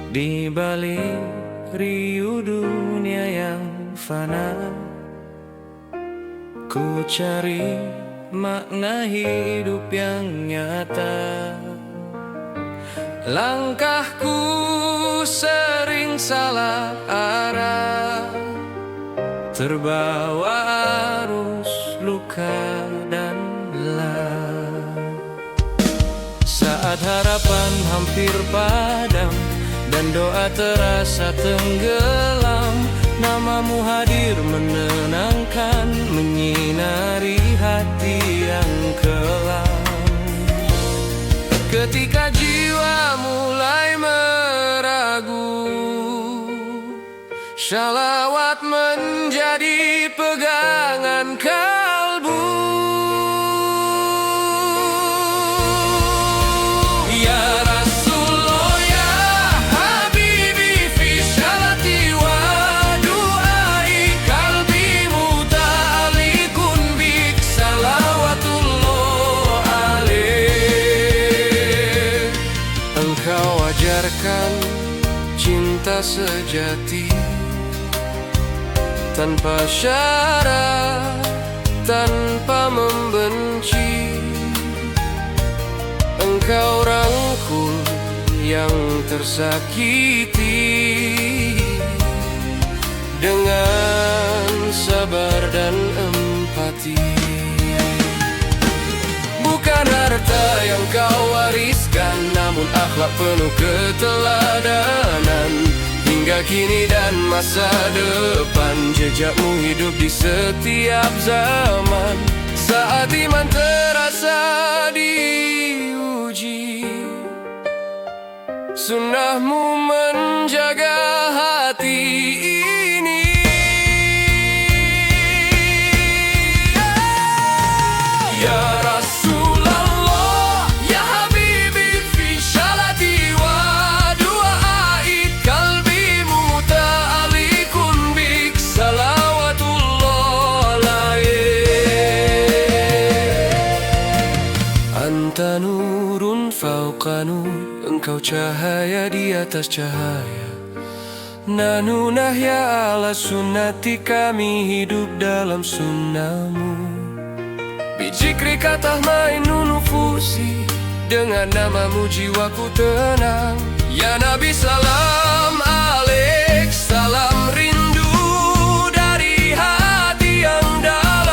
Di balik riuh dunia yang fana, ku cari makna hidup yang nyata. Langkahku sering salah arah, terbawa arus luka dan lelah. Saat harapan hampir padam dan doa terasa tenggelam, namamu hadir menenangkan, menyinari hati yang kelam. Ketika jiwa mulai meragu, shalawat menjadi pegangan kalbu. Ajarkan cinta sejati tanpa syarat, tanpa membenci. Engkau rangkul yang tersakiti dengan sabar dan empati. Bukan harta yang kau wariskan, namun akhlak penuh keteladanan. Hingga kini dan masa depan, jejakmu hidup di setiap zaman. Saat iman terasa diuji, sunnahmu menjaga hati ini. Ya Rasulullah, ya Habibi, fi syalati wa du'ai, kalbi muta'alikun bik, salawatullah alaih. Anta nurun fauqa nur, engkau cahaya di atas cahaya. Nanu nahya ala sunnati, kami hidup dalam sunnahmu. Bijikrika tahmainu nufusi, dengan namamu jiwaku tenang. Ya Nabi salam alaik, salam rindu dari hati yang dalam.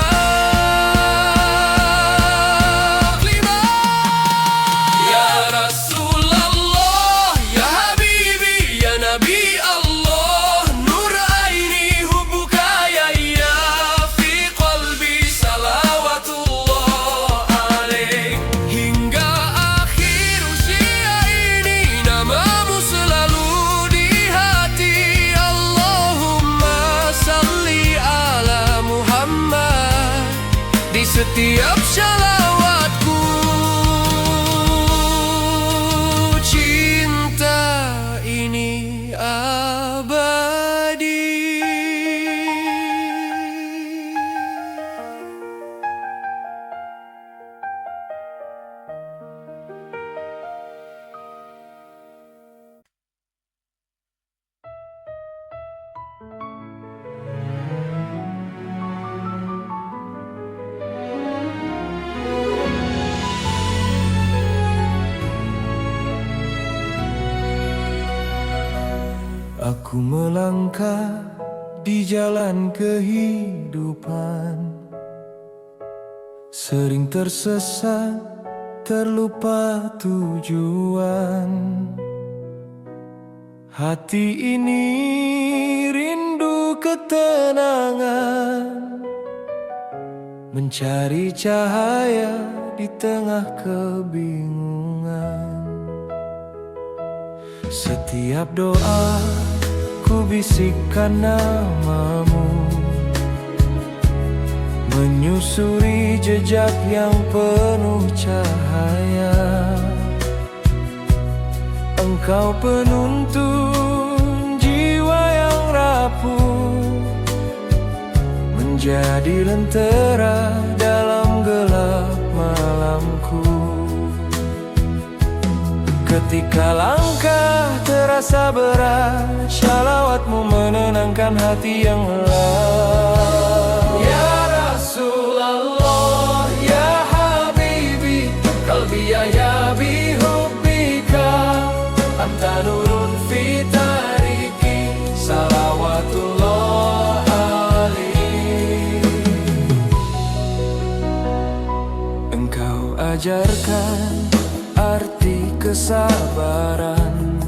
Ya Rasulullah, ya Habibi, ya Nabi Allah, nur aini hubbuka ya fi qalbi, salawatullah alaik. Hingga akhir usia ini, namamu selalu di hati. Allahumma salli ala Muhammad di setiap shalawatku. Cinta ini abadi. Aku melangkah di jalan kehidupan, sering tersesat, terlupa tujuan. Hati ini rindu ketenangan, mencari cahaya di tengah kebingungan. Setiap doa ku bisikkan namamu, menyusuri jejak yang penuh cahaya. Engkau penuntun jiwa yang rapuh, jadi lentera dalam gelap malamku. Ketika langkah terasa berat, shalawatmu menenangkan hati yang lelah. Ya Rasulullah, ya Habibi, qalbi ya bihubbika, anta nurun fi tariki, salawatullah alaihi. Engkau ajarkan arti kesabaran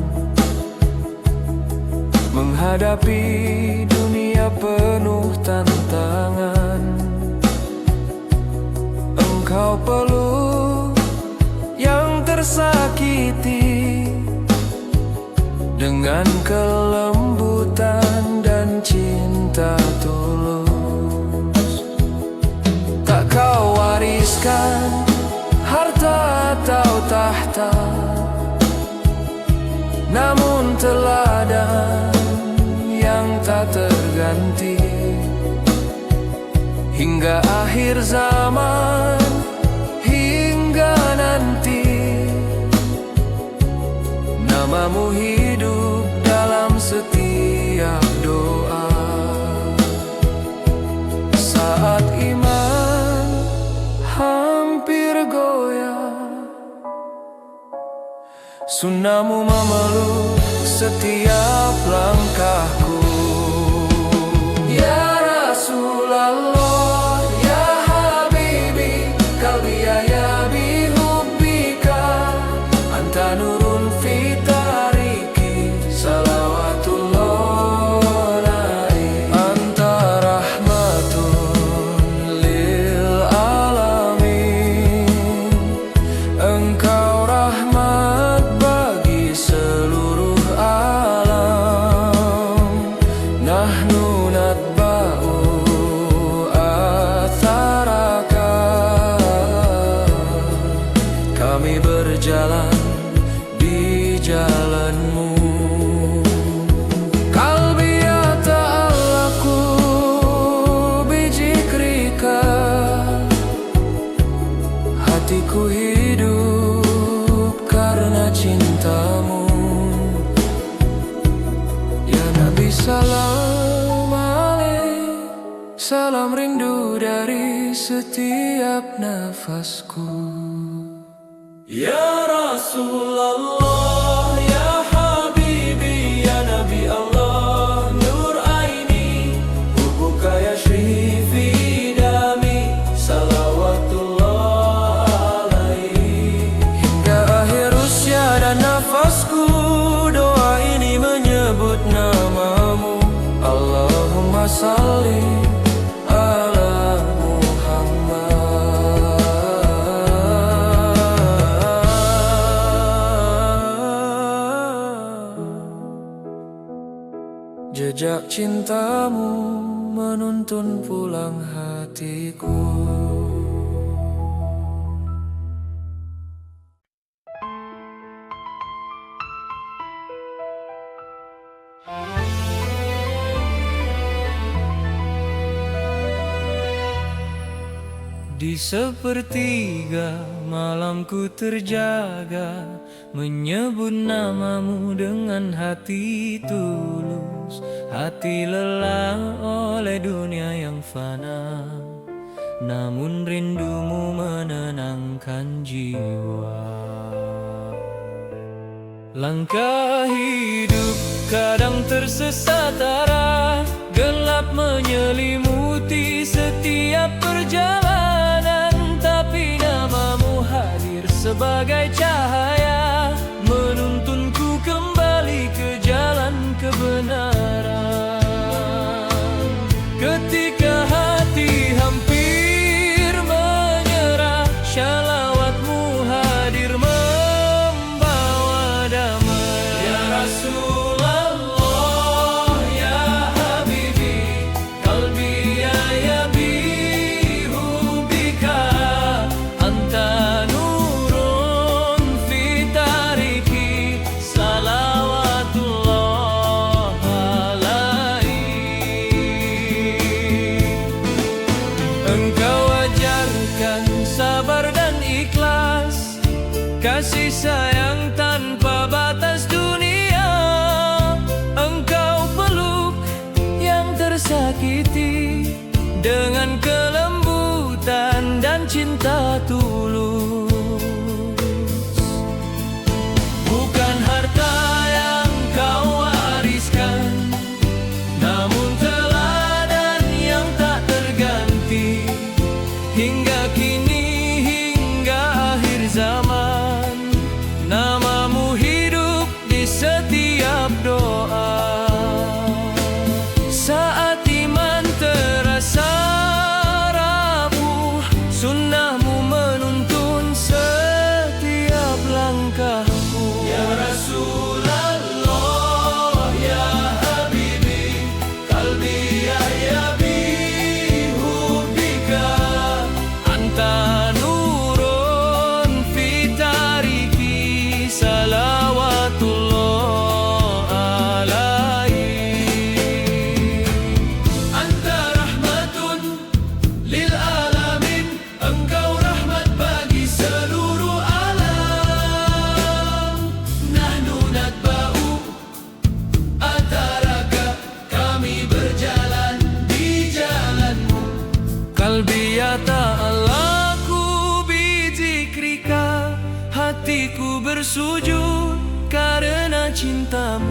menghadapi dunia penuh tantangan. Engkau peluk yang tersakiti dengan kelembutan dan cinta tulus. Tak kau wariskan harta atau tahta, namun teladan yang tak terganti. Hingga akhir zaman, hingga nanti, namamu hidup dalam setiap doa. Saat iman hampir goyah, sunnahmu memeluk setiap langkahku. Ya Rasulullah, ya Habibi, qalbi ya bihubbika, anta nurun fi tariki, salawatullah alaihi. Anta rahmatun lil alamin, engkau rahmat bagi seluruh alam. Nahnu natba'u atharaka, kami berjalan di jalanmu. Qalbi ya ta'allaku bijikrika, hatiku hidup karena cintamu. Ya Nabi salam alaih, salam rindu dari setiap nafasku. Ya Rasulullah, ya Habibi, ya Nabi Allah, nur aini, hubbuka yashri fi dami, salawatullah alaihi. Hingga akhir usia dan nafasku, doa ini menyebut namamu. Allahumma salli ala Muhammad. Jejak cintamu menuntun pulang hatiku. Di sepertiga malamku terjaga, menyebut namamu dengan hati tulus. Hati lelah oleh dunia yang fana, namun rindumu menenangkan jiwa. Langkah hidup kadang tersesat arah, gelap menyelimuti setiap perjalanan. Tapi namamu hadir sebagai cahaya, menuntunku kembali ke jalan kebenaran. Ketika hati hampir menyerah, shalawatmu hadir membawa damai. Ya Rasulullah, ya Habibi, qalbi ya bihubbika, anta nurun fi bersujud karena cintamu.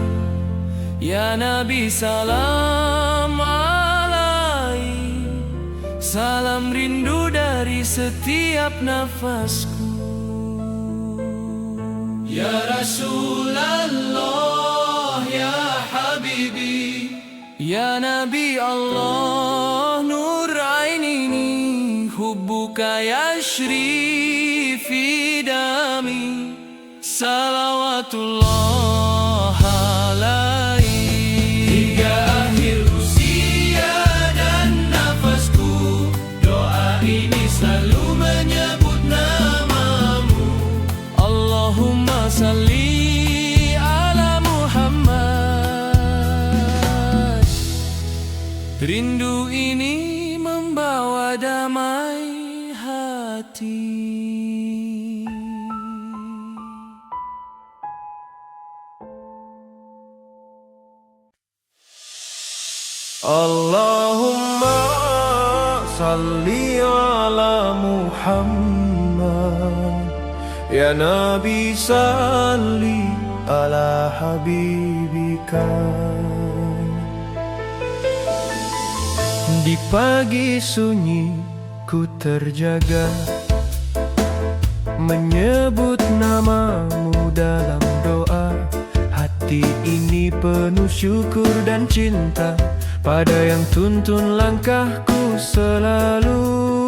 Ya Nabi salam alaihi, salam rindu dari setiap nafasku. Ya Rasulullah, ya Habibi, ya Nabi Allah, nur ainini, hubbuka yashri fi dami, salawatullah alaihi. Hingga akhir usia dan nafasku, doa ini selalu menyebut namamu. Allahumma salli ala Muhammad. Rindu ini membawa damai hati. Allahumma salli ala Muhammad, ya Nabi salli ala habibika. Di pagi sunyi ku terjaga, menyebut namamu dalam doa. Hati ini penuh syukur dan cinta pada yang tuntun langkahku selalu.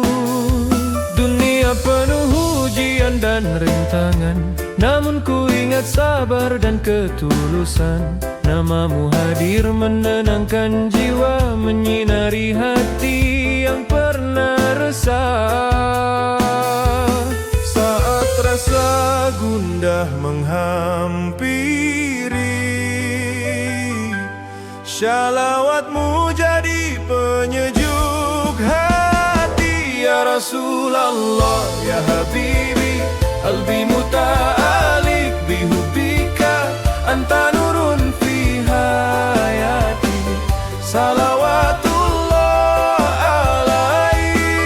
Dunia penuh ujian dan rintangan, namun ku ingat sabar dan ketulusan. Namamu hadir menenangkan jiwa, menyinari hati yang pernah resah. Saat rasa gundah menghampiri, shalawatmu jadi penyejuk hati. Ya Rasulullah, ya Habibi, qalbi muta'alik bihubika, anta nurun fi hayati, salawatullah alaihi.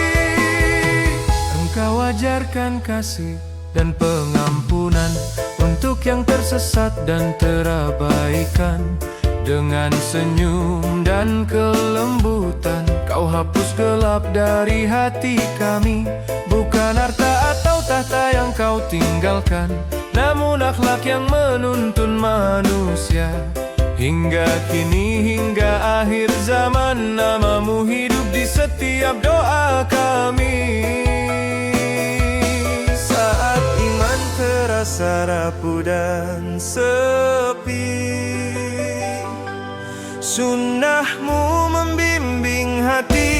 Engkau ajarkan kasih dan pengampunan untuk yang tersesat dan terabaikan. Dengan senyum dan kelembutan, kau hapus gelap dari hati kami. Bukan harta atau tahta yang kau tinggalkan, namun akhlak yang menuntun manusia. Hingga kini, hingga akhir zaman, namamu hidup di setiap doa kami. Saat iman terasa rapuh dan sepi, sunnahmu membimbing hati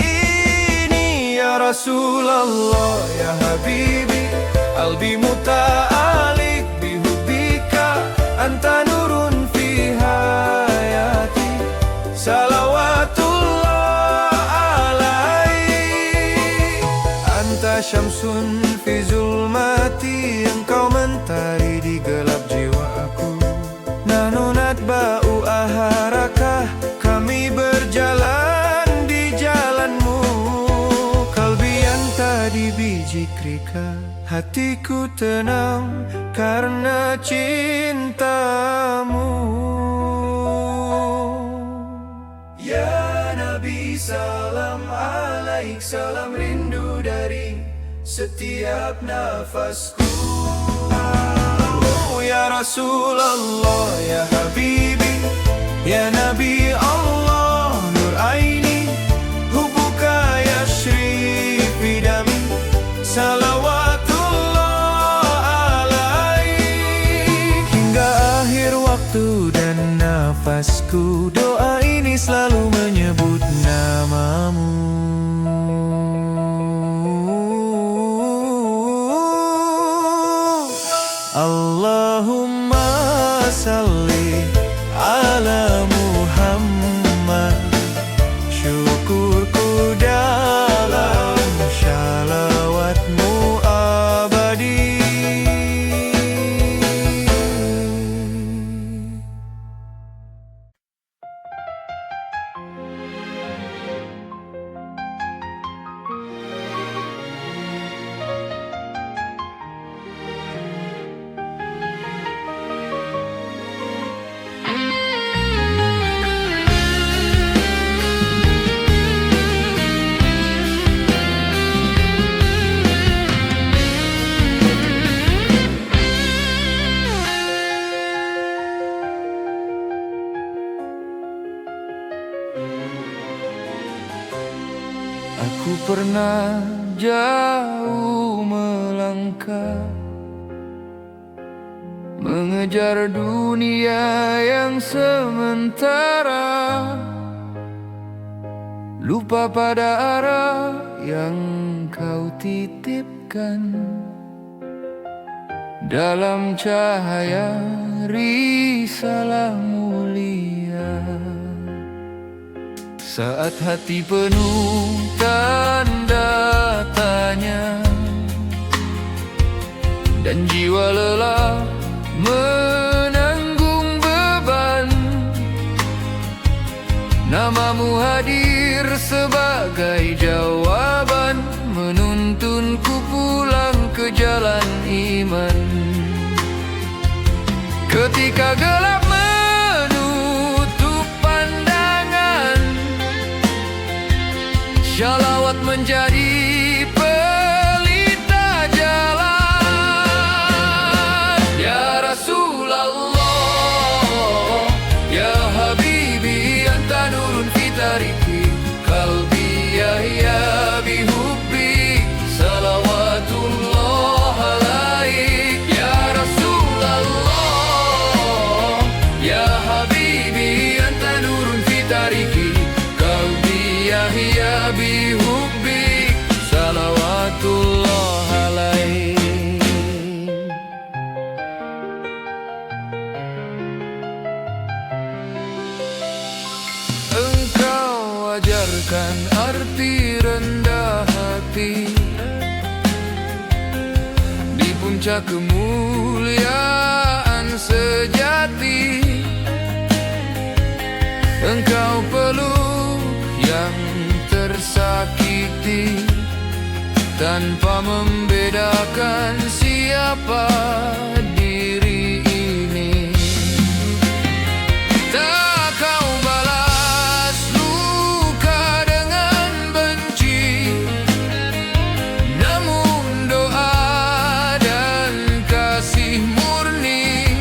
ini. Ya Rasulullah, ya Habibi, qalbi muta'alik bihubika, anta nurun fi hayati, salawatullah alaihi. Anta syamsun fi zulmati, engkau mentari di gelap jiwaku. Nahnu natba'u aharakah, kami berjalan di jalanmu. Kalbi yang tadi bijikrika, hatiku tenang karena cintamu. Ya Nabi salam alaik, salam rindu dari setiap nafasku. Ya Rasulullah, ya Habibi, ya Nabi Allah, nur aini, hubbuka yashri fi dami, salawatullah alaihi. Hingga akhir waktu dan nafasku, doa ini selalu menyebut namamu. Allahumma salli ala Muhammad, syukurku dalam shalawatmu abadi. Aku pernah jauh melangkah, mengejar dunia yang sementara, lupa pada arah yang kau titipkan dalam cahaya risalah mulia. Saat hati penuh tanda tanya dan jiwa lelah menanggung beban, namamu hadir sebagai jawaban, menuntunku pulang ke jalan iman. Ketika gelap menutup pandangan, shalawat menjadi pelita jalan. Ya Rasulullah, ya Habibi, anta nurun fi tariki qalbi yahya bihubbi salawatullah alaik. Ya Rasulullah, ya Habibi, anta nurun fi tariki qalbi yahya bihubbi salawatullah alaik. Engkau ajarkan arti rendah hati di puncak kemuliaan sejati. Engkau peluk yang tersakiti tanpa membedakan siapa diri ini. Tak kau balas luka dengan benci, namun doa dan kasih murni.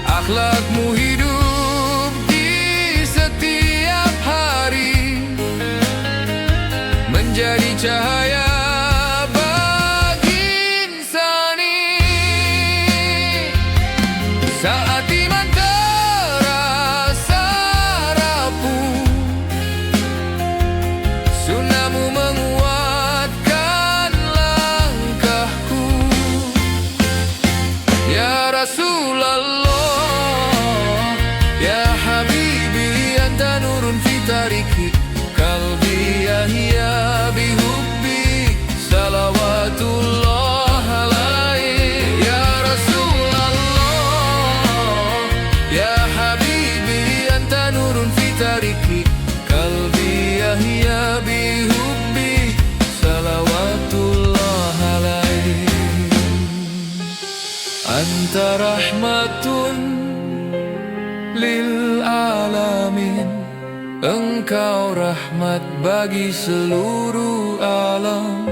Akhlakmu hidup di setiap hari, menjadi cahaya bagi insani. Saat iman terasa rapuh, sunnahmu menguatkan langkahku. Ya Rasulullah, ya Habibi, anta nurun fi tariki qalbi yahya bihubbi salawatullah alaik. Ya Rasulullah, ya Habibi, anta nurun fi tariki qalbi yahya bihubbi salawatullah alaik. Anta rahmatun lil alamin, engkau rahmat bagi seluruh alam.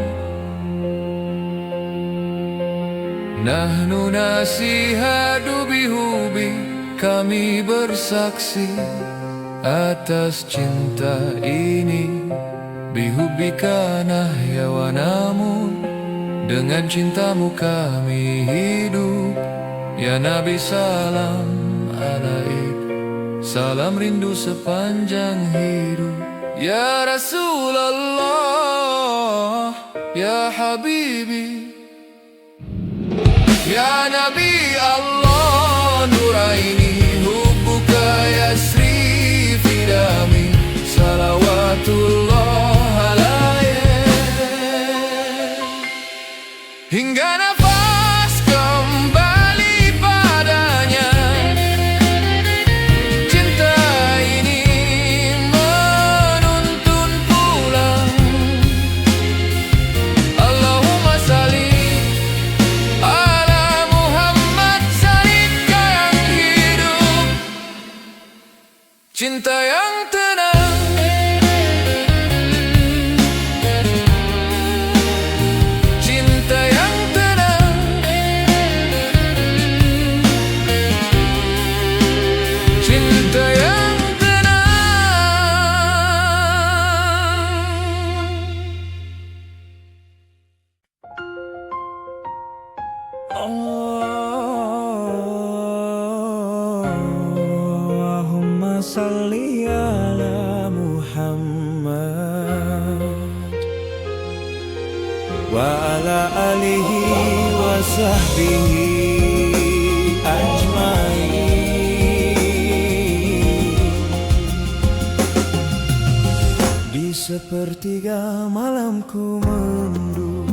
Nahnu nasihadu bihubi, kami bersaksi atas cinta ini. Bihubika nahya wa namut, dengan cintamu kami hidup. Ya Nabi salam alaik, salam rindu sepanjang hidup. Ya Rasulullah, ya Habibi, ya Nabi Allah nuraini, hubbuka yasri fi dami salawatullah alaik. Hingga nafas kembali padanya, cinta ini menuntun pulang. Allahumma salli ala Muhammad, salibka yang hidup, cinta yang tenang. Cinta yang tenang. salli ala Muhammad wa ala alihi wa sahbihi ajmain. Di sepertiga malamku menunduk,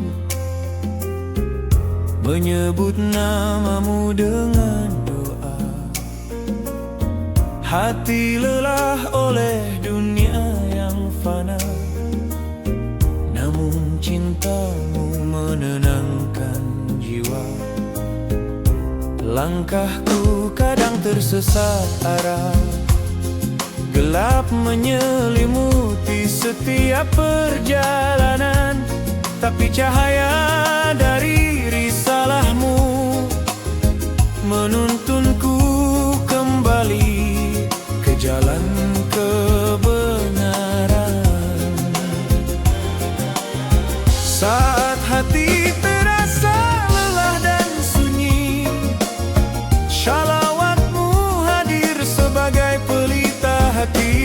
menyebut namamu dengan doa. Hati lelah oleh dunia yang fana, namun cintamu menenangkan jiwa. Langkahku kadang tersesat arah, gelap menyelimuti setiap perjalanan, tapi cahaya dari risalahmu menuntunku kembali ke jalan kebenaran. Saat hati terasa lelah dan sunyi, shalawatmu hadir sebagai pelita hati.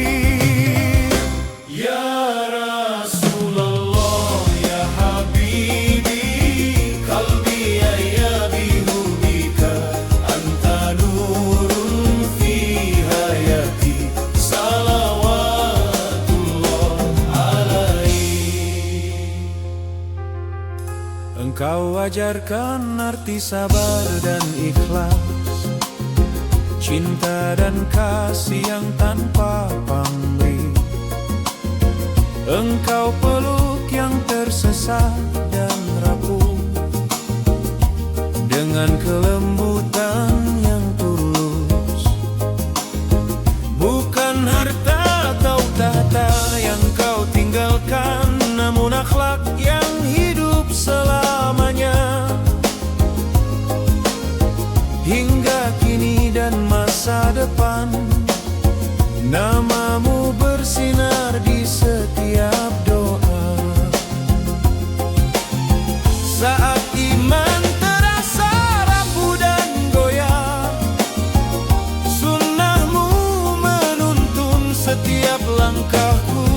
Ya Rasulullah, ya Habibi, qalbi ya bihubika, anta nurun fi hayati, salawatullah alaihi. Engkau ajarkan arti sabar dan ikhlas, cinta dan kasih yang tanpa pamrih. Engkau peluk yang tersesat dan rapuh dengan kelembutan yang tulus. Bukan harta atau tahta yang kau tinggalkan, namun akhlak yang hidup selamanya. Hingga kini dan masa depan, namamu bersinar di setiap doa. Saat iman terasa rapuh dan goyah, sunnahmu menuntun setiap langkahku.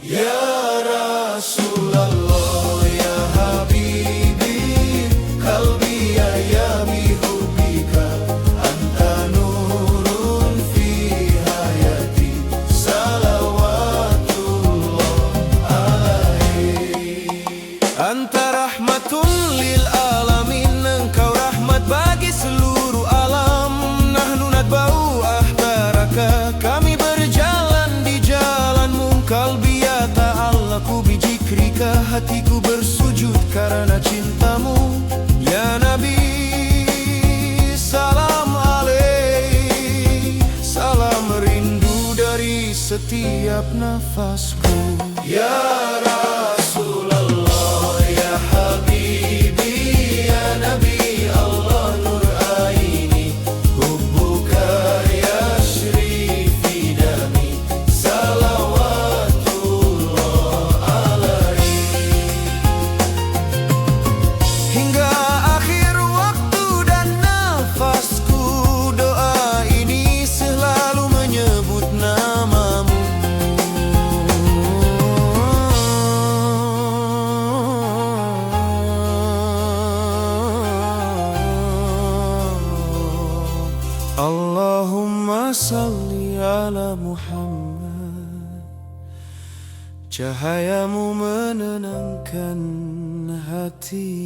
Ya Rasulullah, ya Habibi, qalbi ya bihubika, anta nurun fi hayati, salawatullah alaihi. Anta rahmatun lil alamin, engkau rahmat bagi seluruh alam. Nahnu nadba'u ahbaraka, kami berjalan di jalanmu. Qalbi ya ta'allaku bijikrika, hatiku bersujud karena cintamu. Ya Nabi, salam alaih, salam rindu dari setiap nafasku. Ya Rasulullah, ya Habibi, ya Nabi Allah nur aini, hubbuka yashri fi dami, salawatullah alaihi. Hingga akhir waktu dan nafasku, doa ini selalu menyebut namamu. Allahumma salli ala Muhammad, cahayamu menenangkan hati.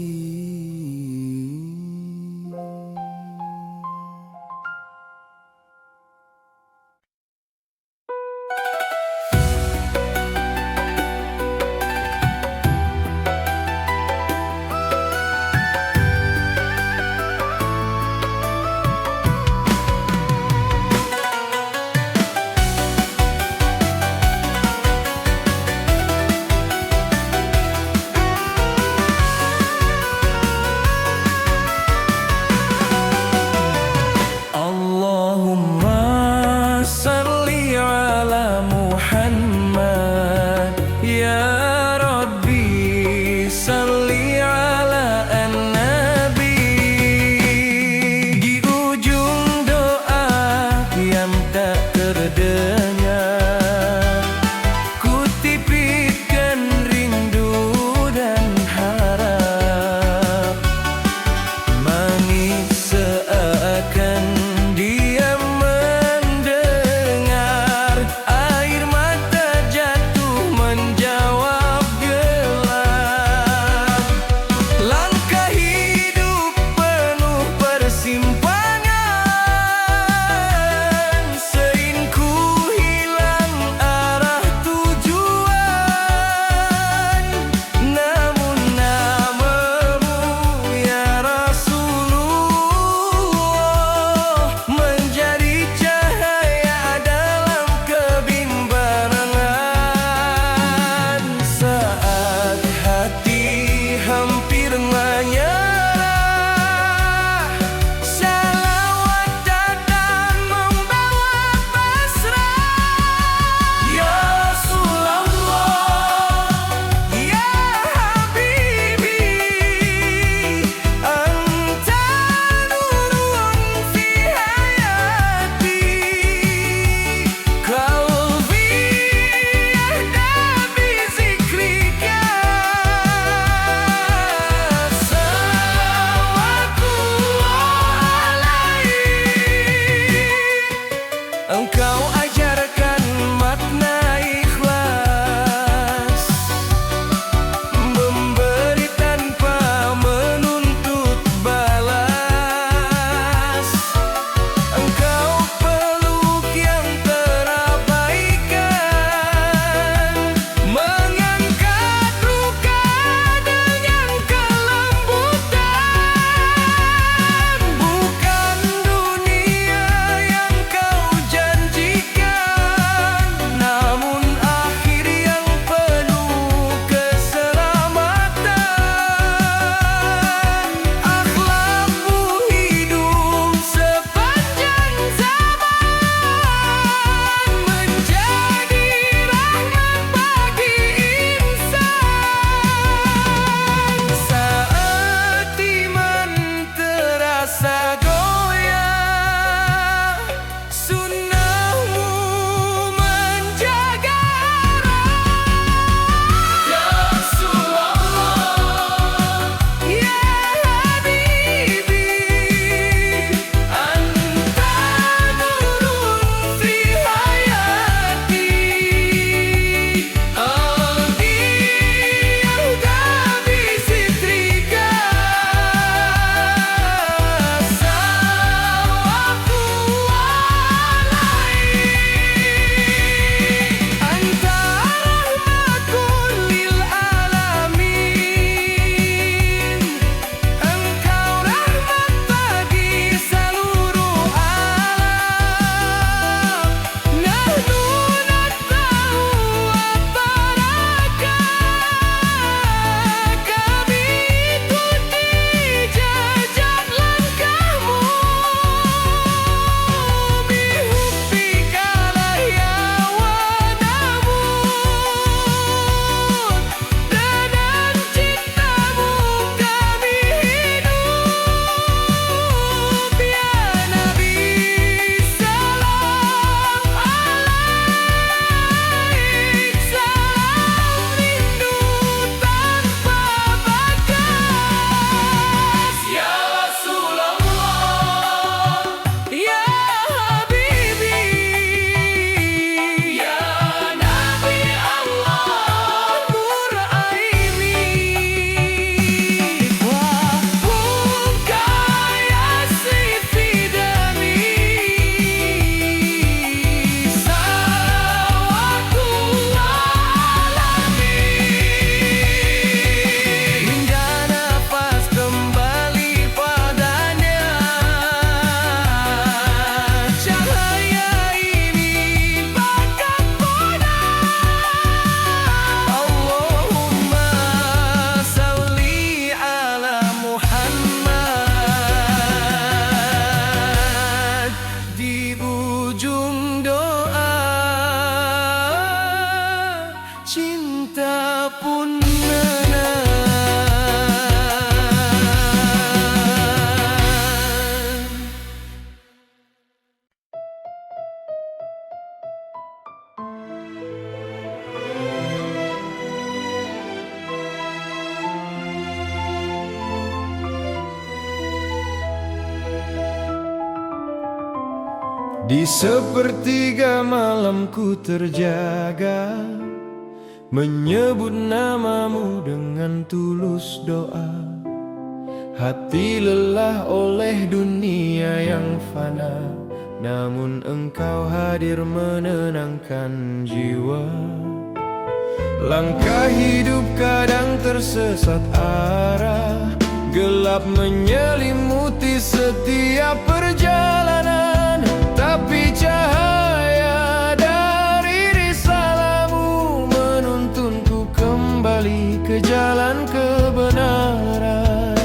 Di sepertiga malamku terjaga, menyebut namamu dengan tulus doa. Hati lelah oleh dunia yang fana, namun engkau hadir menenangkan jiwa. Langkah hidup kadang tersesat arah, gelap menyelimuti setiap perjalanan. Tapi cahaya dari risalahmu menuntunku kembali ke jalan kebenaran.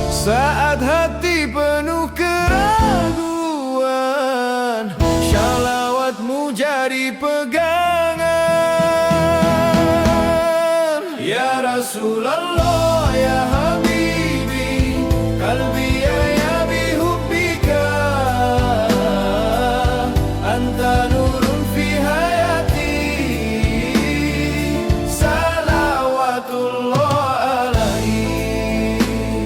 Saat hati penuh keraguan, shalawatmu jadi pegangan. Ya Rasulullah, ya Habibi, qalbi ya bihubbika, anta nurun fi hayati, salawatullah alaihi.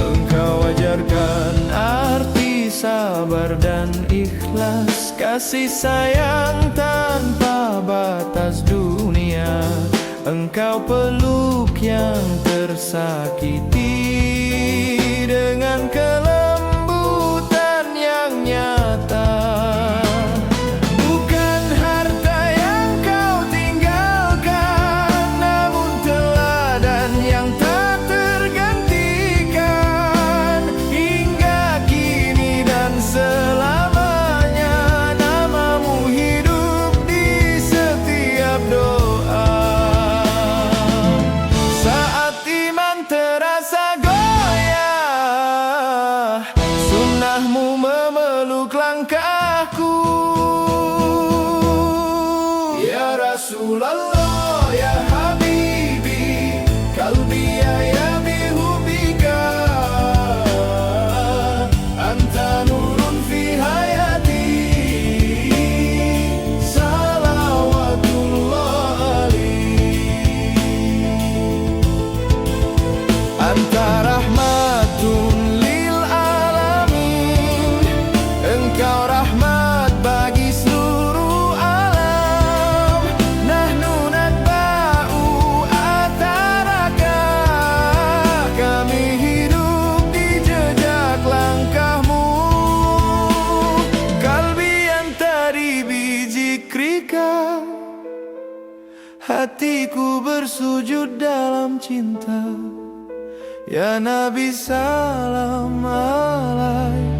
Engkau ajarkan arti sabar dan ikhlas, kasih sayang tanpa batas dunia. Engkau peluk yang tersakiti dengan kelembutan yang nyata. Bukan harta yang kau tinggalkan, namun teladan yang tak tergantikan. Hingga kini dan selamanya, namamu hidup di setiap doa. Saat iman terasa goyah, sunnahmu memeluk langkahku. Ya Rasulullah, ya Habibi, qalbi ya bihubbika, anta nurun fi hayati, salawatullah alaihi. Anta rahmatun lil alamin, engkau rahmat bagi seluruh alam. Nahnu natba'u atharaka, kami hidup di jejak langkahmu. Kalbi anta bizikrika, hatiku bersujud dalam cinta. Ya Nabi salam alaik,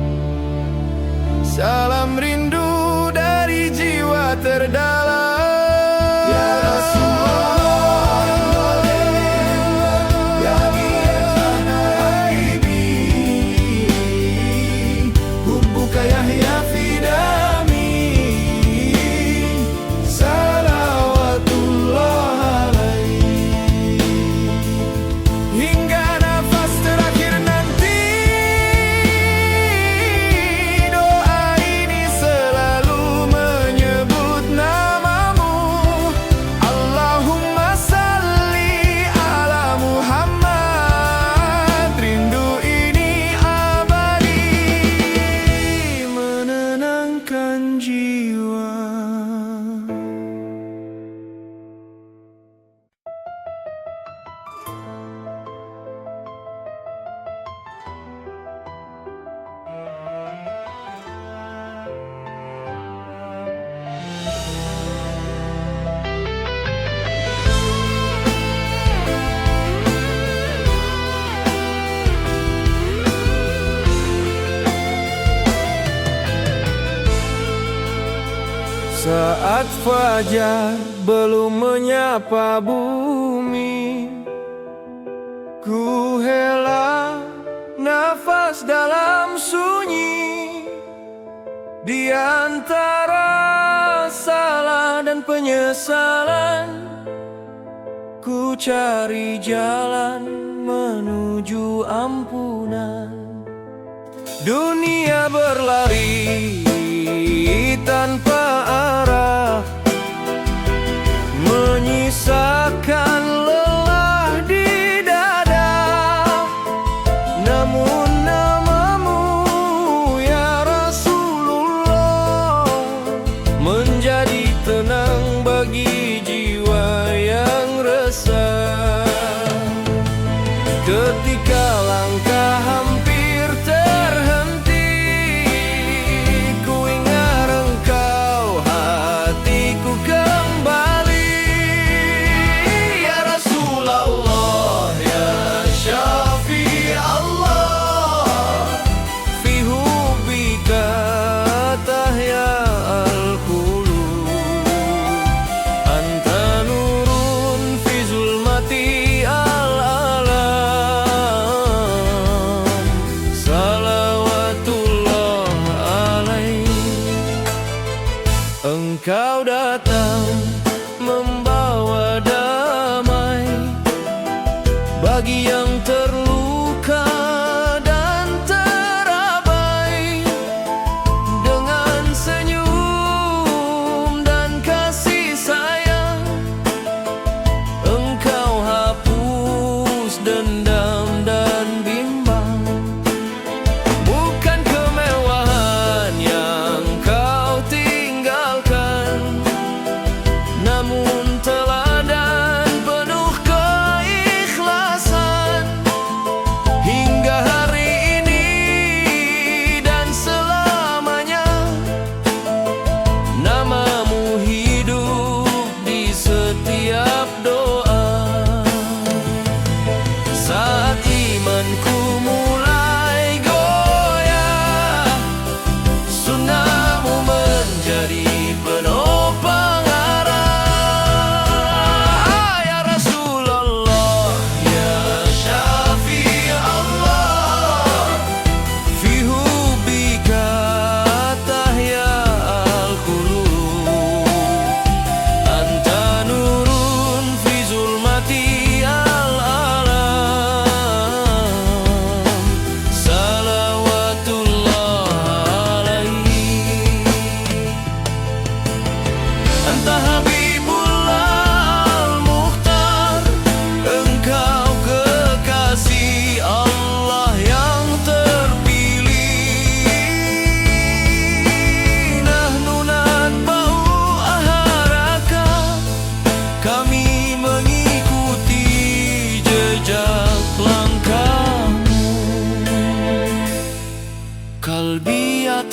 salam rindu dari jiwa terdalam. Ya Rasulullah, ya Habibi, hubbuka yahya fi dami, salawatullah alaihi. Hingga nafas terakhir nanti, doa ini selalu menyebut namamu. Allahumma salli ala Muhammad, rindu ini abadi menenangkan jiwa. Saat fajar belum menyapa bumi, ku hela nafas dalam sunyi. Di antara salah dan penyesalan, ku cari jalan menuju ampunan. Dunia berlari tanpa arah, menyisakan lelah di dada. Namun namamu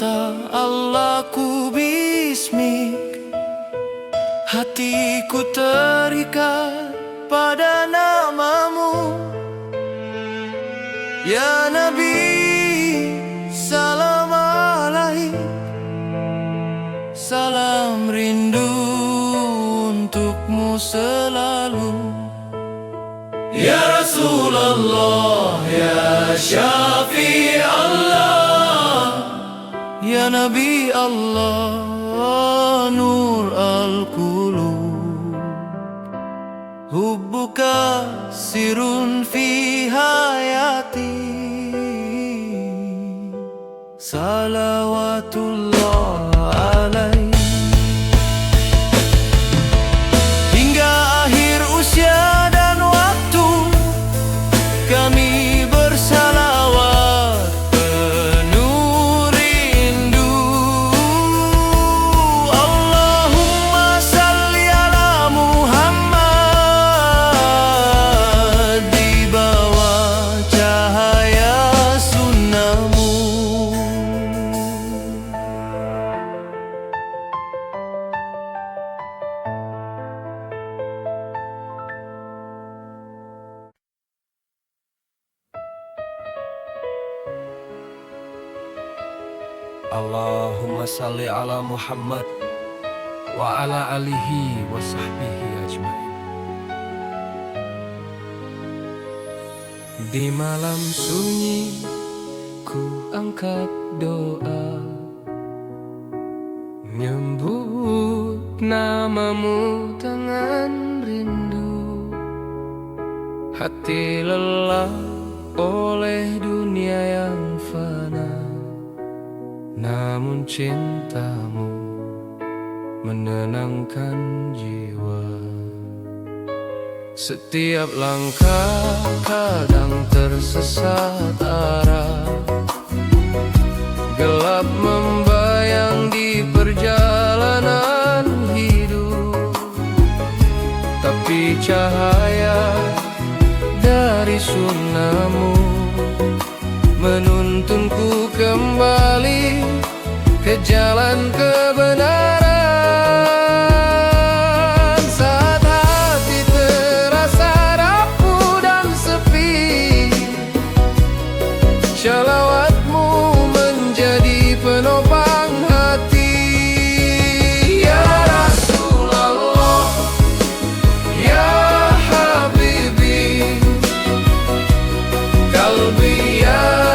kata Allah ku bismik, hatiku terikat pada namamu. Ya Nabi, salam alaik, salam rindu untukmu selalu. Ya Rasulullah, ya Syafi' Allah, ya Nabi Allah, Nur al-Qulub. Hubbuka sirun fi hayati, salawatullah alaih. Hingga akhir usia dan waktu, kami bersalawat penuh rindu. Allahumma salli ala Muhammad, di bawah cahaya sunnahmu. Allahumma salli ala Muhammad wa ala alihi wa sahbihi ajmain. Di malam sunyi ku angkat doa, nyebut namamu dengan rindu. Hati lelah oleh dunia yang fana, namun cintamu menenangkan jiwa. Setiap langkah kadang tersesat arah, gelap membayang di perjalanan hidup. Tapi cahaya dari sunnahmu menuntunku kembali ke jalan kebenaran. Saat hati terasa rapuh dan sepi, shalawatmu menjadi penopang hati. Ya Rasulullah, ya Habibi, kalbi ya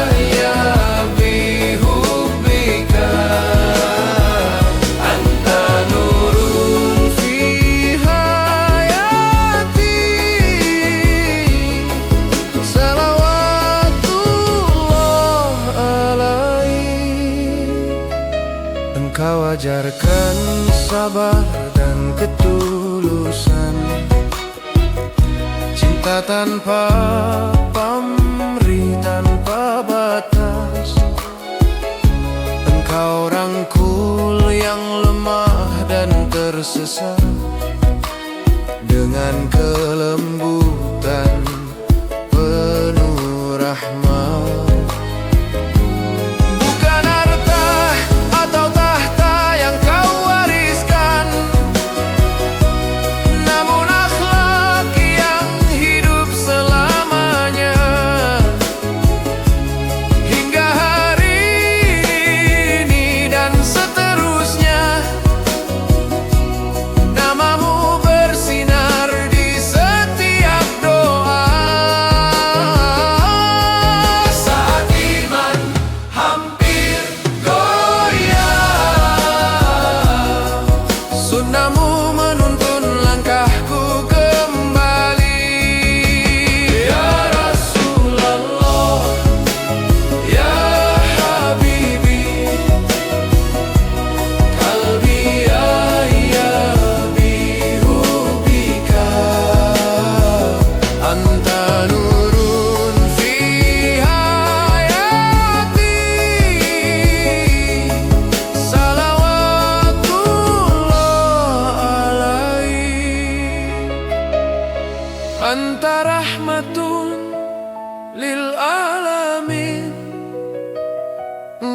Engkau ajarkan sabar dan ketulusan, cinta tanpa pamrih, tanpa batas. Engkau rangkul yang lemah dan tersesat dengan kelembutan penuh rahmat. Namamu bersinar di setiap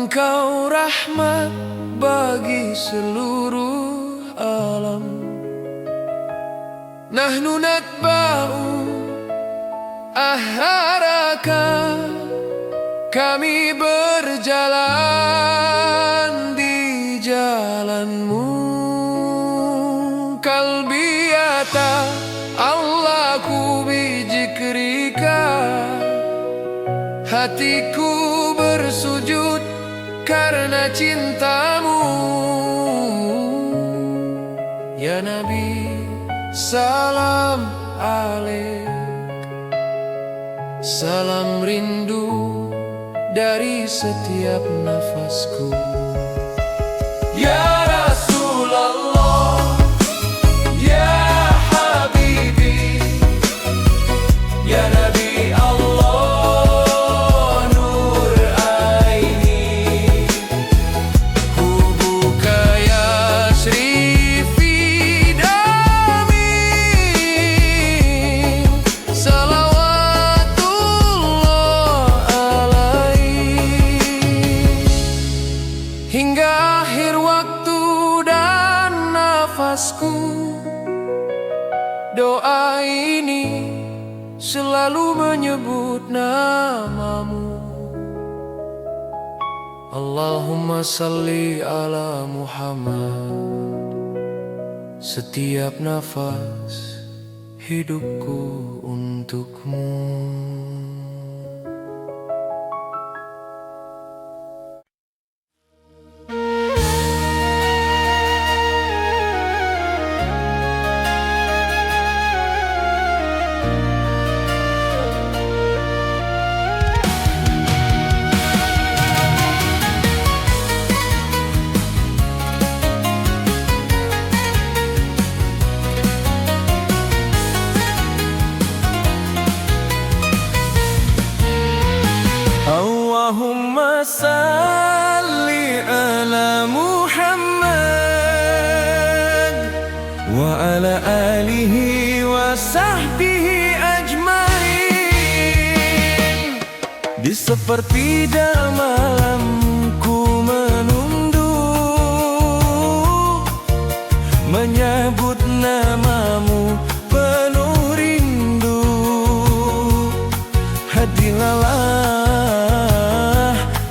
Engkau rahmat bagi seluruh alam. Nahnu natba'u aharaka, kami berjalan di jalanmu. Kalbiyata Allahku bijikrika, hatiku bersujud karena cintamu. Ya Nabi, salam alaik, salam rindu dari setiap nafasku. Ya Rasulullah, ya Habibi, ya Nabi Allah, nur aini. Hubuka yasri fi dami, salawatullah alaih. Hingga akhir waktu dan nafasku, doa ini selalu menyebut namamu. Allahumma salli ala Muhammad. Setiap nafas hidupku untukmu. Allahumma salli ala Muhammad wa ala alihi wa sahbihi ajmain. Di sepertiga malamku menunduk, menyebut namamu penuh rindu. Hadirlah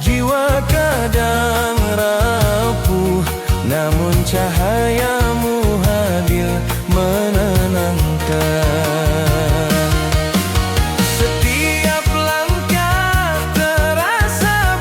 jiwa kadang rapuh, namun cahayamu hadir menenangkan. Setiap langkah terasa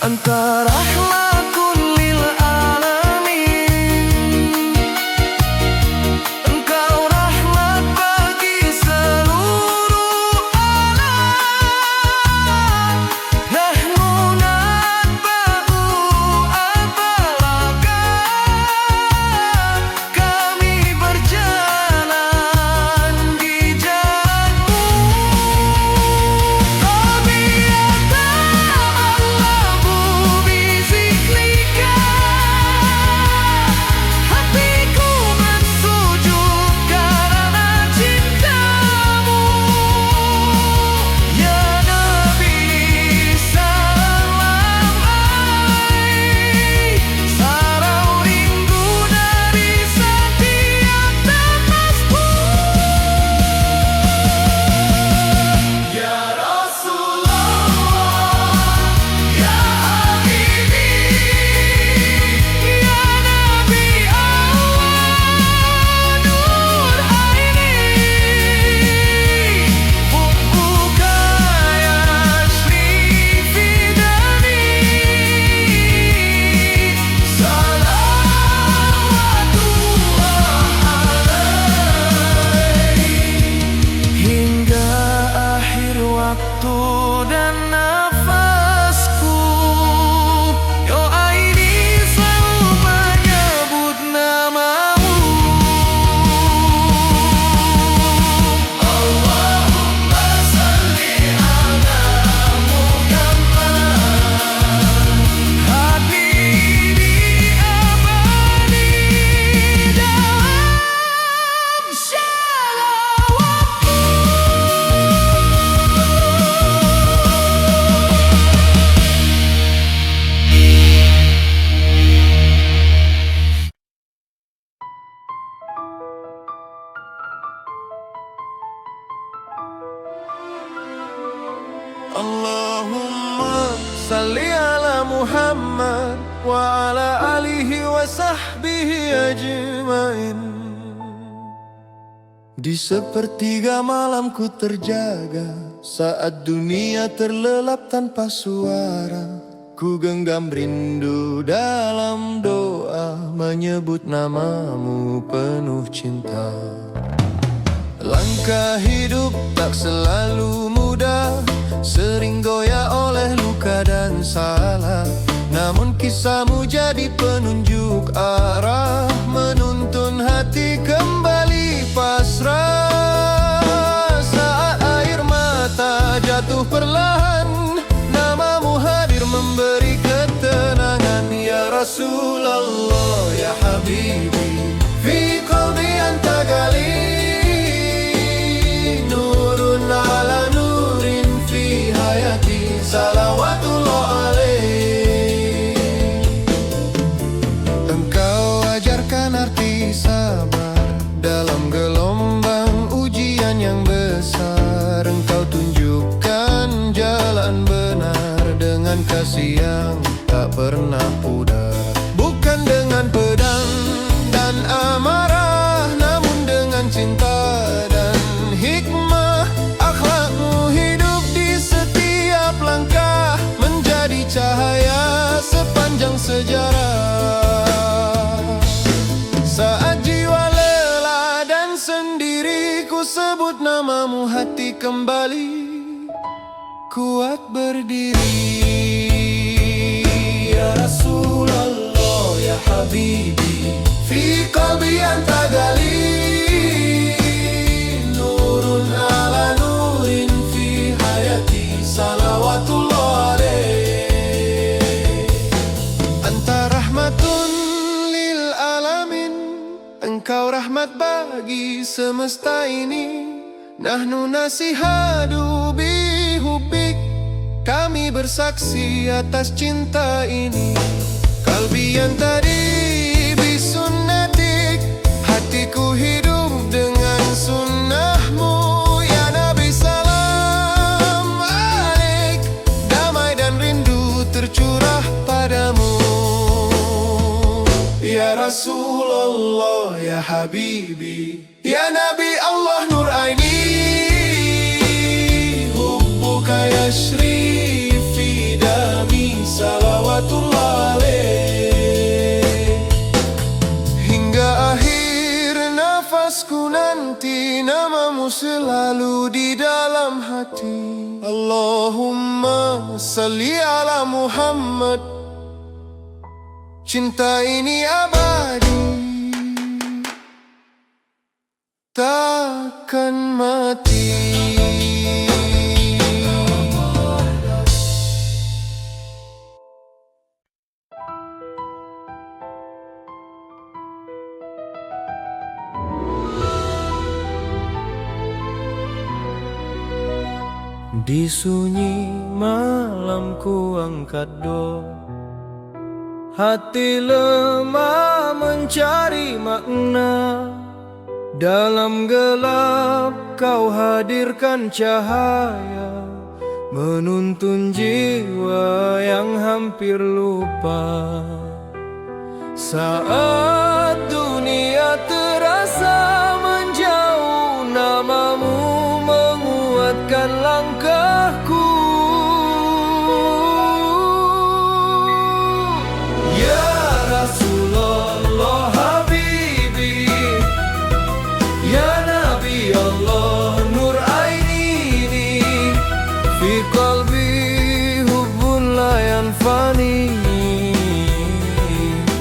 Anta rahmatun lil alamin, Engkau rahmat bagi seluruh alam. Nahnu natba'u abalaka, kami berjalan di jalanmu. Hatiku bersujud karena cintamu, ya Nabi salam alaihi. Sarau rindu dari setiap nafasku, ya Rasulullah, ya Habibi, ya Nabi Allah, nur aini. Hubbuka yashri fi dami, salawatullah alaihi. Hingga akhir waktu dan nafasku, yo aini selalu menyebut namamu. Allahumma salli ala Muhammad, habibi abadi dalam shalawatmu. Allahumma salli ala Muhammad wa ala alihi wa sahbihi ajmain. Di sepertiga malamku terjaga, saat dunia terlelap tanpa suara, ku genggam rindu dalam doa, menyebut namamu penuh cinta. Langkah hidup tak selalu mudah, sering goyah oleh luka dan salah. Namun kisahmu jadi penunjuk arah, menuntun hati kembali pasrah. Saat air mata jatuh perlahan, namamu hadir memberi ketenangan. Ya Rasulullah, ya Habibi, fi qalbi anta gali, nurun ala nurin fi hayati, salawatullah alaih. Engkau ajarkan arti sabar dalam gelombang ujian yang besar. Engkau tunjukkan jalan benar dengan kasih yang tak pernah pudar. Bukan dengan pedang dan amarah, namun dengan cinta dan hikmah. Akhlakmu hidup di setiap langkah, menjadi cahaya sepanjang sejarah. Saat jiwa lelah dan sendiri, ku sebut namamu, hati kembali kuat berdiri. Ya Rasulullah, ya Habibi, fi qalbi anta gali, nurun ala nurin fi hayati, salawatullah alaih. Anta rahmatun lil alamin, Engkau rahmat bagi semesta ini. Nahnu nasihadu bihubbik, kami bersaksi atas cinta ini. Kalbi yang tadi bisunnatik, hatiku hidup dengan sunnahmu. Ya Nabi salam alaik, damai dan rindu tercurah padamu. Ya Rasulullah, ya Habibi, ya Nabi Allah nur aini. Hubbuka yashri fi dami, salawat Allahumma salli ala Muhammad. Cinta ini abadi, takkan mati. Di sunyi malam ku angkat doa, hati lemah mencari makna. Dalam gelap kau hadirkan cahaya, menuntun jiwa yang hampir lupa. Saat dunia terasa menjauh, namamu menguatkan langkahku. Ya Rasulullah Habibi, Ya Nabi Allah Nur Aini, fi qalbi hubbun la yanfani.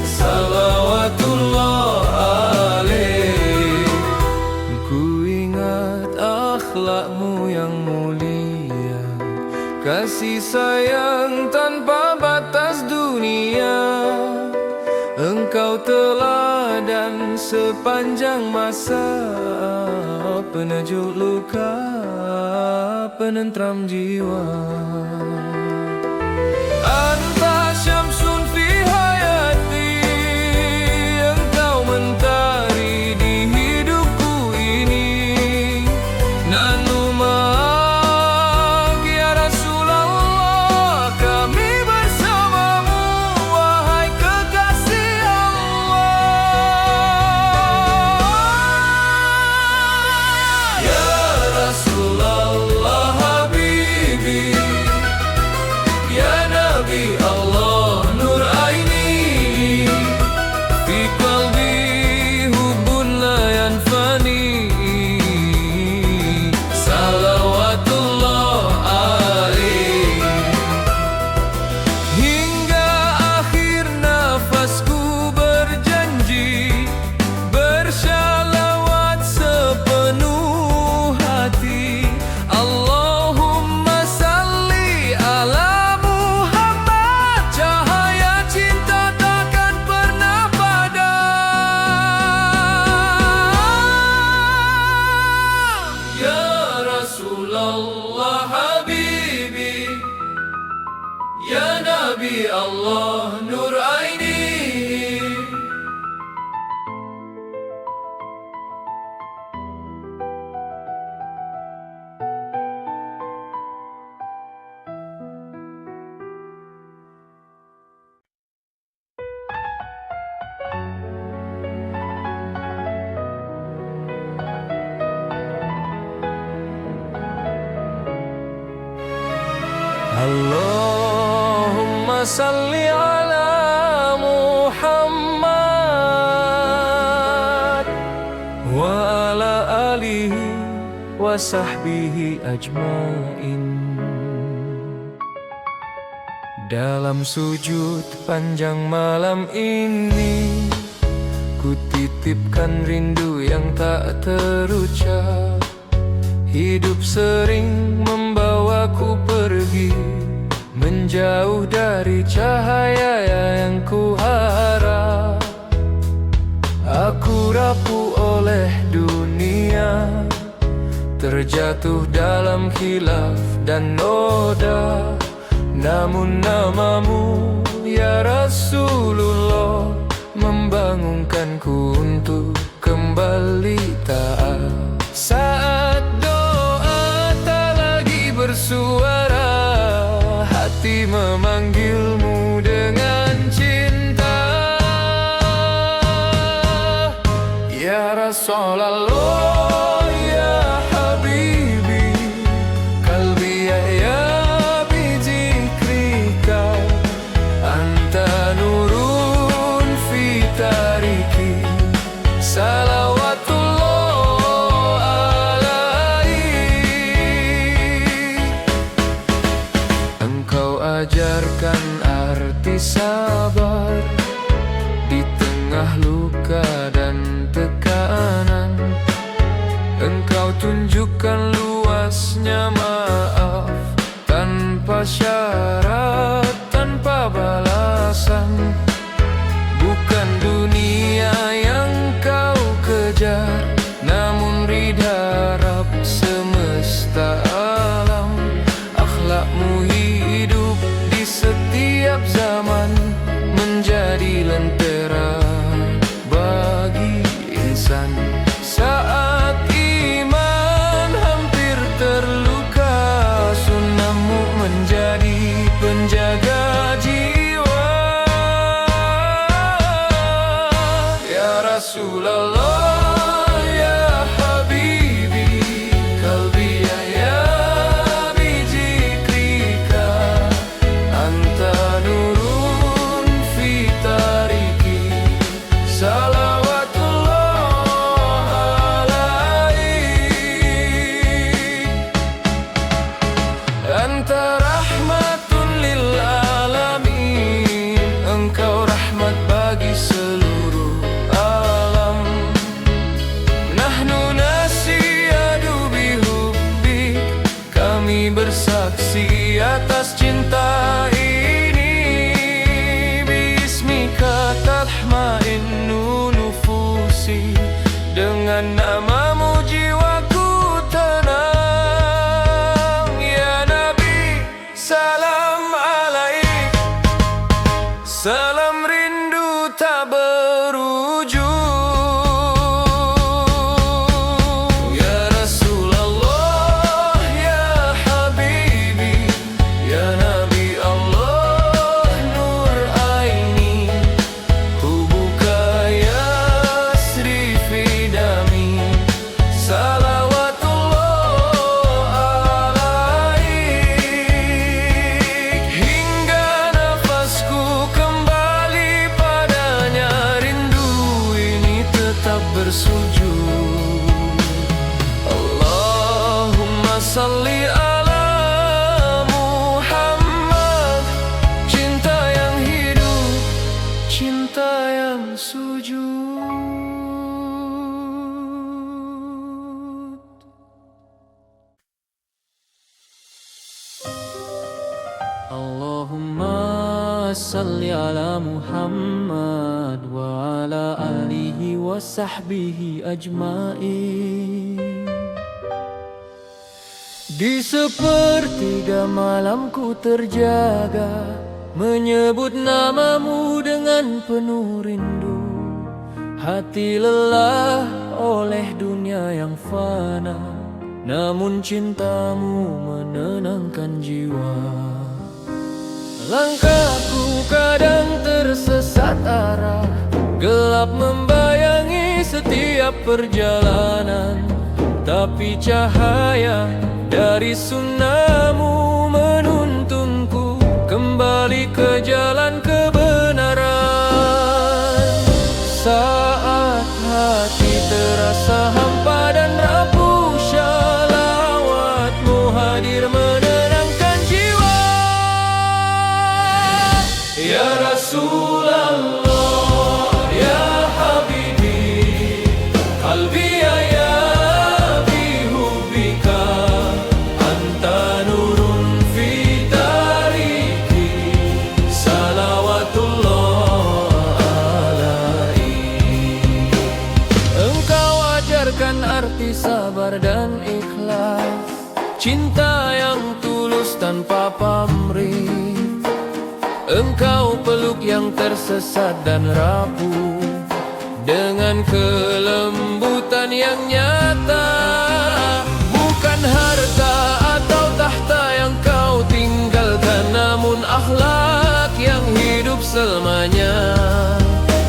Salawatullah alaih. Ku ingat akhlakmu yang mulia, kasih sayang tanpa batas dunia. Engkau teladan sepanjang masa, penejuk luka, penentram jiwa. Anta syamsun fi hayati, engkau mentari di hidupku ini. Nanu ma'ak ya Rasulullah, kami bersamamu wahai kekasih Allah. Ya Rasulullah Habibi, Ya Nabi Allah Nur Aini, fi qalbi hubbun la yanfani. Salawatullah alaih. Hingga akhir nafasku berjanji, bersyalawat sepenuh hati. Allahumma salli ala Muhammad, cahaya cinta takkan pernah padam. Ya Rasulullah Habibi, Ya Nabi Allah Nur Aini. Allahumma salli ala Muhammad wa ala alihi wa sahbihi ajmain. Dalam sujud panjang malam ini, ku titipkan rindu yang tak terucap. Hidup sering membawaku pergi, menjauh dari cahaya yang ku harap. Aku rapuh oleh dunia, terjatuh dalam khilaf dan noda. Namun namamu ya Rasulullah membangunkanku untuk kembali taat. Saat doa tak lagi bersuara, hati memanggilmu dengan cinta. Ya Rasulullah ya Habibi, qalbi ya bizikrika, anta nurun fi tariki. Salawatullah ajarkan arti sabar di tengah luka dan tekanan. Engkau tunjukkan luasnya maaf tanpa syarat, tanpa balasan. Bukan dunia yang kau kejar, namun ridha Rabb semesta alam. Akhlakmu hidup di setiap zaman, menjadi lentera bagi insan. Saat iman hampir terluka, sunnahmu menjadi penjaga jiwa. Ya Rasulullah, ya Habibi, qalbi ya bizikrika, anta nurun fi tariki, salawatullah alaik. Anta rahmatun lil alamin, engkau rahmat bagi seluruh alam. Nahnu nasiyadu bihubbik, kami bersaksi atas cinta ini. Bismika tatma'innu nufusi, dengan namamu jiwaku tenang. Ya Nabi, salam alaik, salam rindu tak berujung. Ya Rasulullah, ya Habibi, ya Nabi Allah, nur aini, hubuka yasri fi dami, salawatullah alaik. Hingga nafasku kembali padanya, rindu ini tetap bersujud. Allahumma salli ala Muhammad, cinta yang hidup, cinta yang sujud. Allahumma salli ala Muhammad wa ala alihi wa sahbihi ajmain. Di sepertiga malamku terjaga, menyebut namamu dengan penuh rindu. Hati lelah oleh dunia yang fana, namun cintamu menenangkan jiwa. Langkahku kadang tersesat arah, gelap membayangi setiap perjalanan. Tapi cahaya dari sunnahmu menuntunku kembali ke jalan kebenaran. Saat hati terasa hampa dan rapuh, syalawatmu hadir menenangkan jiwa. Ya Rasulullah, ya Habibi, qalbi ya bihubbika, anta nurun fi tariki, salawatullah alaik. Engkau ajarkan arti sabar dan ikhlas, cinta yang tulus tanpa pamrih. Engkau peluk yang tersesat dan rapuh dengan kelembutan yang nyata. Bukan harta atau tahta yang kau tinggalkan, namun akhlak yang hidup selamanya.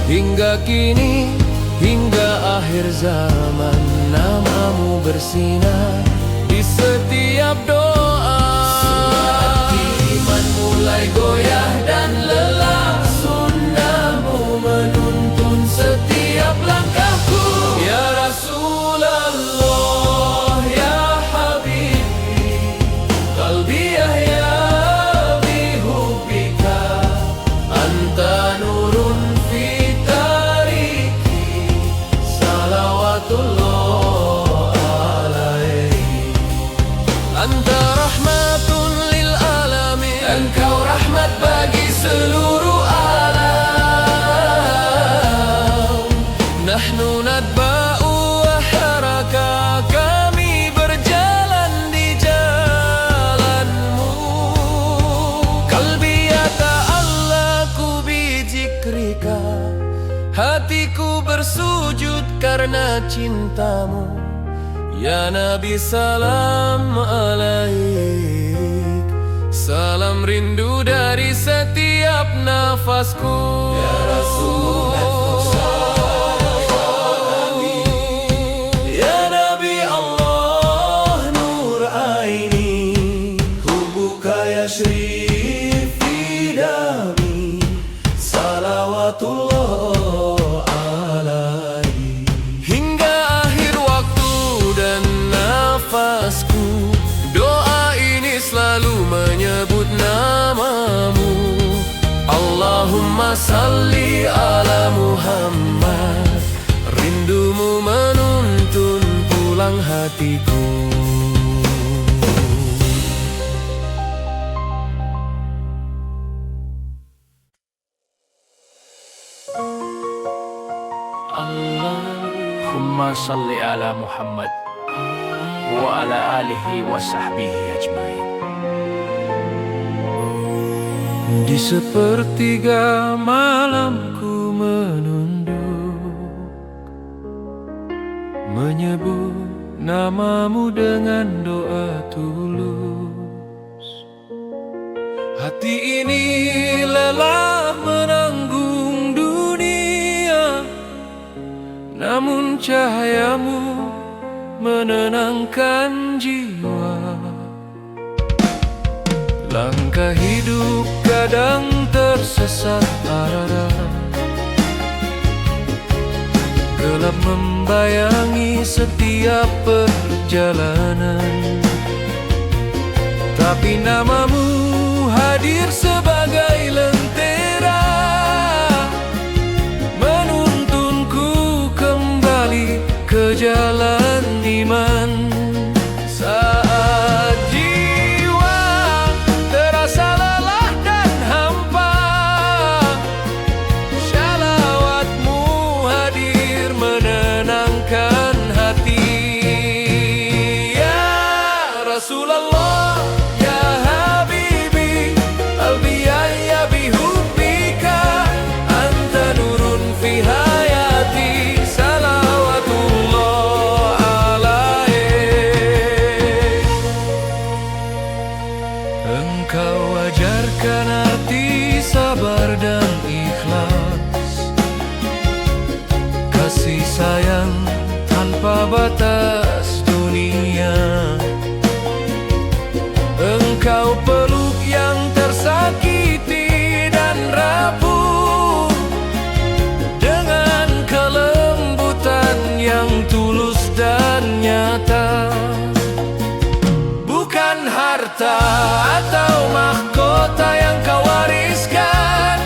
Hingga kini, hingga akhir zaman, namamu bersinar di setiap doa. Saat iman mulai goyah dan lelah, sunnahmu menuntun setiap langkahku. Ya Rasulullah, ya Habibi, qalbi ya bihubbika, bersujud karena cintamu. Ya Nabi salam alaik, salam rindu dari setiap nafasku. Ya Rasul, Ya Nabi Allah nur aini, hubuka yashrif fi dami, salawatullah alaihi. hingga akhir waktu dan nafasku, doa ini selalu menyebut namamu. Allahumma salli ala Muhammad, rindumu menuntun pulang hatiku. Allahumma salli ala Muhammad wa ala alihi wa sahbihi ajmain. Di sepertiga malamku menunduk, menyebut namamu dengan doa tulus. Hati ini lelah menanggung dunia, namun cahayamu menenangkan jiwa. Langkah hidup kadang tersesat arah, gelap membayangi setiap perjalanan. Tapi namamu hadir sebagai lentera, menuntunku kembali ke jalan iman. Saat jiwa terasa lelah dan hampa, syalawatmu hadir menenangkan hati. Ya Rasulullah, ya Habibi, albiyaya bihubbika, anta nurun fi hayati, salawatullah alaik. Engkau ajarkan arti sabar dan ikhlas, kasih sayang tanpa batas dunia. Engkau peluk yang tersakiti dan rapuh, dengan kelembutan yang tulus dan nyata. Bukan harta atau mahkota yang kau wariskan,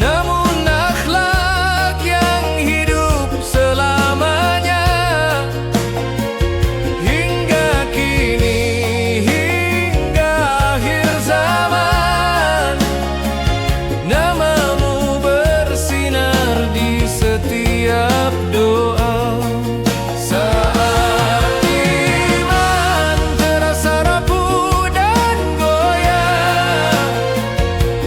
namun akhlak yang hidup selamanya. Hingga kini, hingga akhir zaman, namamu bersinar di setiap doa. Saat iman terasa rapuh dan goyah,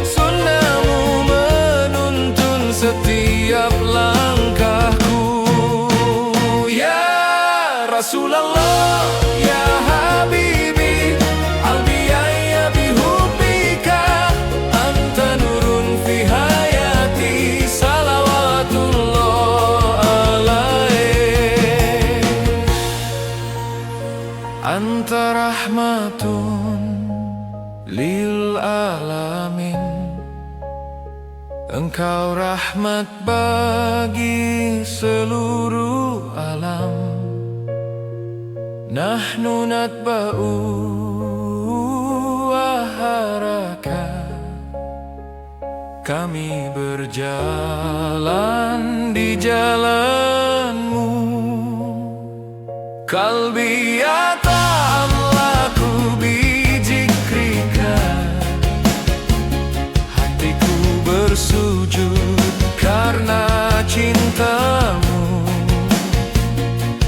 sunnahmu menuntun setiap langkahku. Ya Rasulullah, ya Habibi, albiyaya bihubbika, anta nurun fi hayati, salawatullah alaik. Anta rahmatun lil alamin, engkau rahmat bagi seluruh alam. Nahnu natba'u waharaka, kami berjalan di jalanmu. Kalbi yata'allaku bijikrika, hatiku bersujud karena cintamu.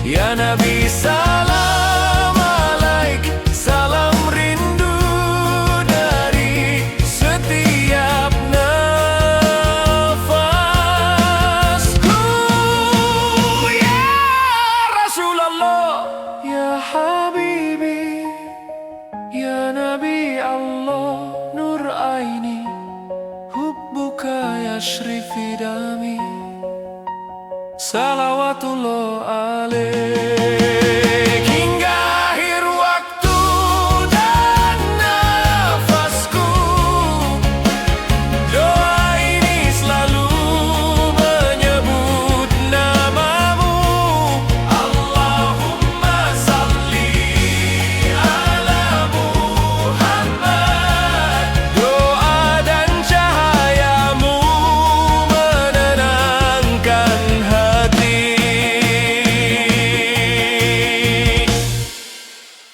Ya Nabi salam alaik, salam rindu dari setiap nafasku. tashrifi dami salawatullah alaih.